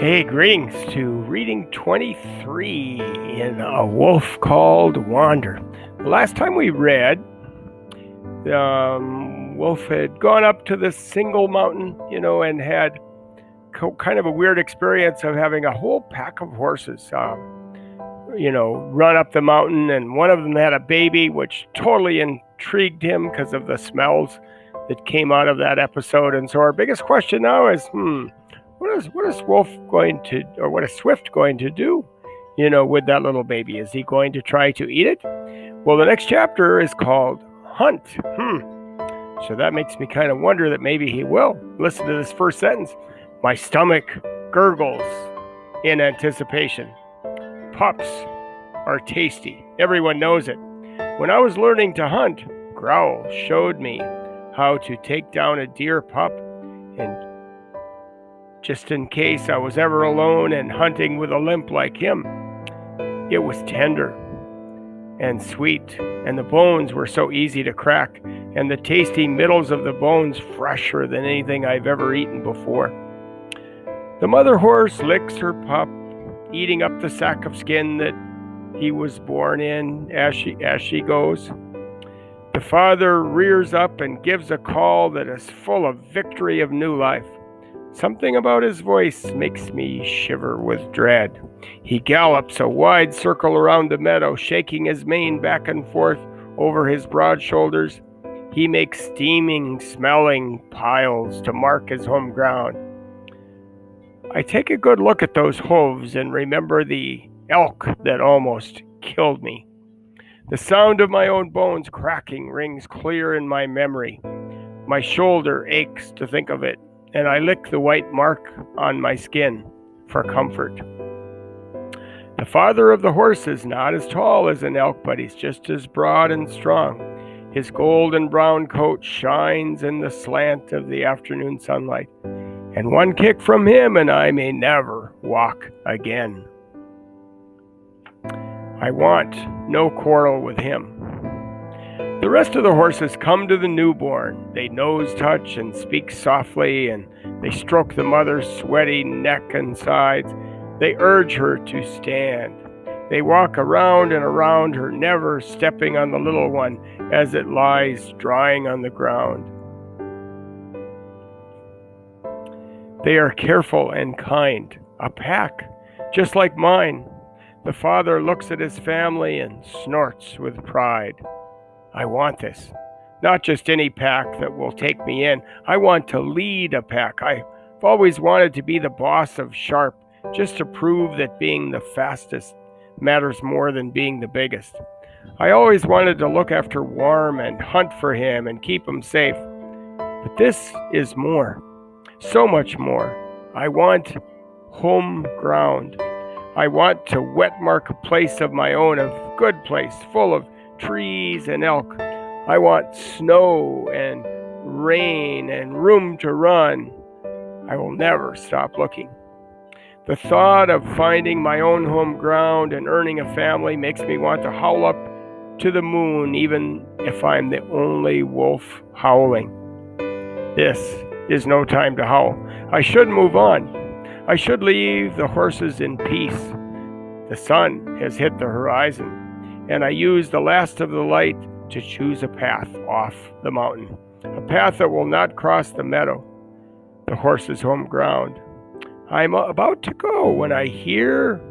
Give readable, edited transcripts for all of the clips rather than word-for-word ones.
Hey, greetings to reading 23 in A Wolf Called Wander. The last time we read, Wolf had gone up to this single mountain, and had kind of a weird experience of having a whole pack of horses, run up the mountain, and one of them had a baby, which totally intrigued him because of the smells that came out of that episode. And so our biggest question now is, what is Wolf going to, or what is Swift going to do, with that little baby? Is he going to try to eat it? Well, the next chapter is called Hunt. So that makes me kind of wonder that maybe he will. Listen to this first sentence. My stomach gurgles in anticipation. Pups are tasty. Everyone knows it. When I was learning to hunt, Growl showed me how to take down a deer pup, and just in case I was ever alone and hunting with a limp like him, it was tender and sweet, and the bones were so easy to crack, and the tasty middles of the bones fresher than anything I've ever eaten before. The mother horse licks her pup, eating up the sack of skin that he was born in as she goes. The father rears up and gives a call that is full of victory of new life. Something about his voice makes me shiver with dread. He gallops a wide circle around the meadow, shaking his mane back and forth over his broad shoulders. He makes steaming, smelling piles to mark his home ground. I take a good look at those hooves and remember the elk that almost killed me. The sound of my own bones cracking rings clear in my memory. My shoulder aches to think of it, and I lick the white mark on my skin for comfort. The father of the horse is not as tall as an elk, but he's just as broad and strong. His golden brown coat shines in the slant of the afternoon sunlight, and one kick from him and I may never walk again. I want no quarrel with him. The rest of the horses come to the newborn. They nose touch and speak softly, and they stroke the mother's sweaty neck and sides. They urge her to stand. They walk around and around her, never stepping on the little one as it lies drying on the ground. They are careful and kind, a pack, just like mine. The father looks at his family and snorts with pride. I want this. Not just any pack that will take me in. I want to lead a pack. I've always wanted to be the boss of Sharp, just to prove that being the fastest matters more than being the biggest. I always wanted to look after Worm and hunt for him and keep him safe. But this is more. So much more. I want home ground. I want to wet mark a place of my own, a good place full of trees and elk. I want snow and rain and room to run. I will never stop looking. The thought of finding my own home ground and earning a family makes me want to howl up to the moon, even if I'm the only wolf howling. This is no time to howl. I should move on. I should leave the horses in peace. The sun has hit the horizon, and I use the last of the light to choose a path off the mountain, a path that will not cross the meadow, the horses' home ground. I'm about to go when I hear,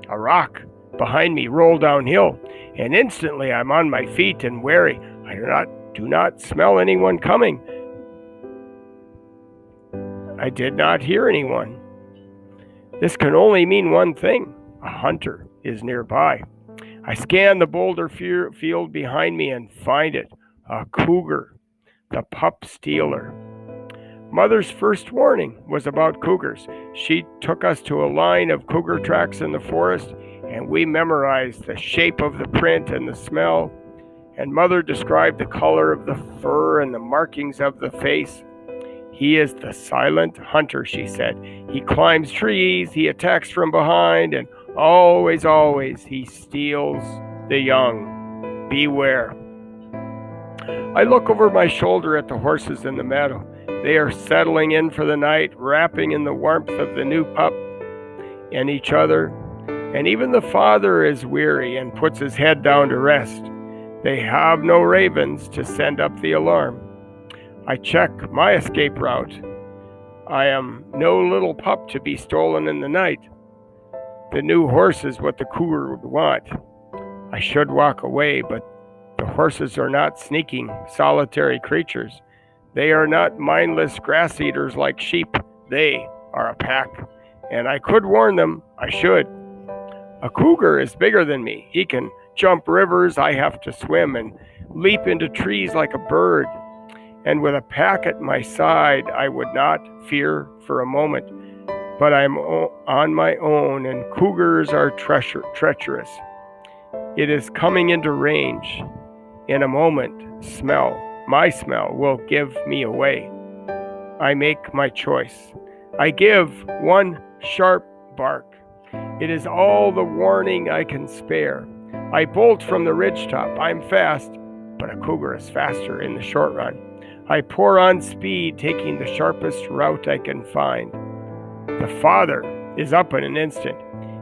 a rock behind me roll downhill, and instantly I'm on my feet and wary. I do not smell anyone coming. I did not hear anyone. This can only mean one thing. A hunter is nearby. I scan the boulder field behind me and find it. A cougar, the pup stealer. Mother's first warning was about cougars. She took us to a line of cougar tracks in the forest, and we memorized the shape of the print and the smell. And Mother described the color of the fur and the markings of the face. He is the silent hunter, she said. He climbs trees, he attacks from behind, and always, always, he steals the young. Beware. I look over my shoulder at the horses in the meadow. They are settling in for the night, wrapping in the warmth of the new pup. and each other, and even the father is weary and puts his head down to rest. They have no ravens to send up the alarm. I check my escape route. I am no little pup to be stolen in the night. The new horse is what the cougar would want. I should walk away, but the horses are not sneaking, solitary creatures. They are not mindless grass eaters like sheep. They are a pack, and I could warn them. I should. A cougar is bigger than me. He can jump rivers I have to swim and leap into trees like a bird. And with a pack at my side, I would not fear for a moment. But I'm on my own, and cougars are treacherous. It is coming into range. In a moment, my smell will give me away. I make my choice. I give one sharp bark. It is all the warning I can spare. I bolt from the ridgetop. I'm fast, but a cougar is faster in the short run. I pour on speed, taking the sharpest route I can find. The father is up in an instant.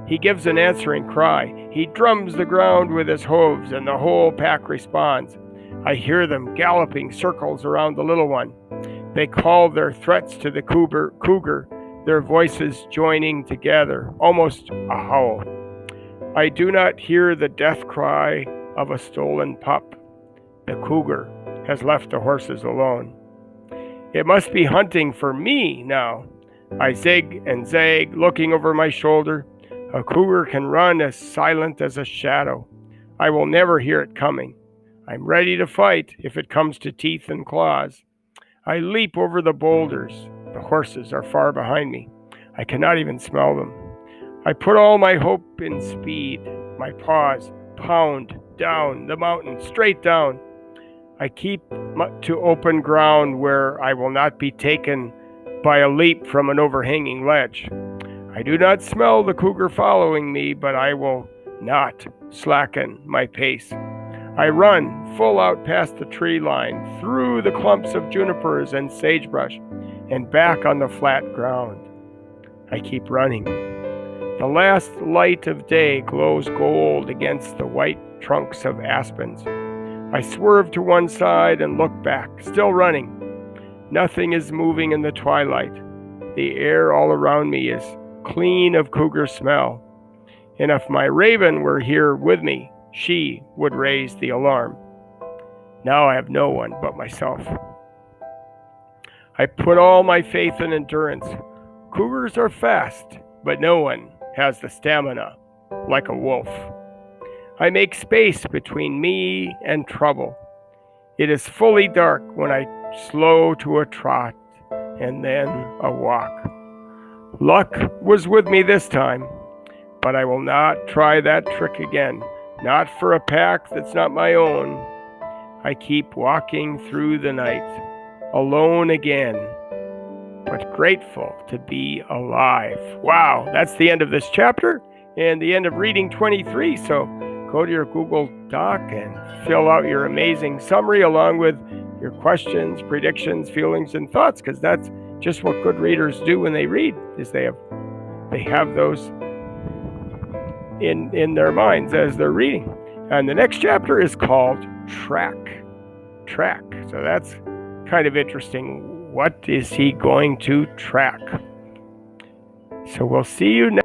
He gives an answering cry. He drums the ground with his hooves, and the whole pack responds. I hear them galloping circles around the little one. They call their threats to the cougar, their voices joining together, almost a howl. I do not hear the death cry of a stolen pup. The cougar has left the horses alone. It must be hunting for me now. I zig and zag, looking over my shoulder. A cougar can run as silent as a shadow. I will never hear it coming. I'm ready to fight if it comes to teeth and claws. I leap over the boulders. The horses are far behind me. I cannot even smell them. I put all my hope in speed. My paws pound down the mountain, straight down. I keep to open ground where I will not be taken by a leap from an overhanging ledge. I do not smell the cougar following me, but I will not slacken my pace. I run full out past the tree line, through the clumps of junipers and sagebrush, and back on the flat ground. I keep running. The last light of day glows gold against the white trunks of aspens. I swerve to one side and look back, still running. Nothing is moving in the twilight. The air all around me is clean of cougar smell. And if my raven were here with me, she would raise the alarm. Now I have no one but myself. I put all my faith in endurance. Cougars are fast, but no one has the stamina like a wolf. I make space between me and trouble. It is fully dark when I slow to a trot and then a walk. Luck was with me this time, but I will not try that trick again, not for a pack that's not my own. I keep walking through the night, alone again, but grateful to be alive. Wow, that's the end of this chapter and the end of reading 23. So go to your Google Doc and fill out your amazing summary along with your questions, predictions, feelings, and thoughts, because that's just what good readers do when they read, is they have those in their minds as they're reading. And the next chapter is called Track. So that's kind of interesting. What is he going to track? So we'll see you next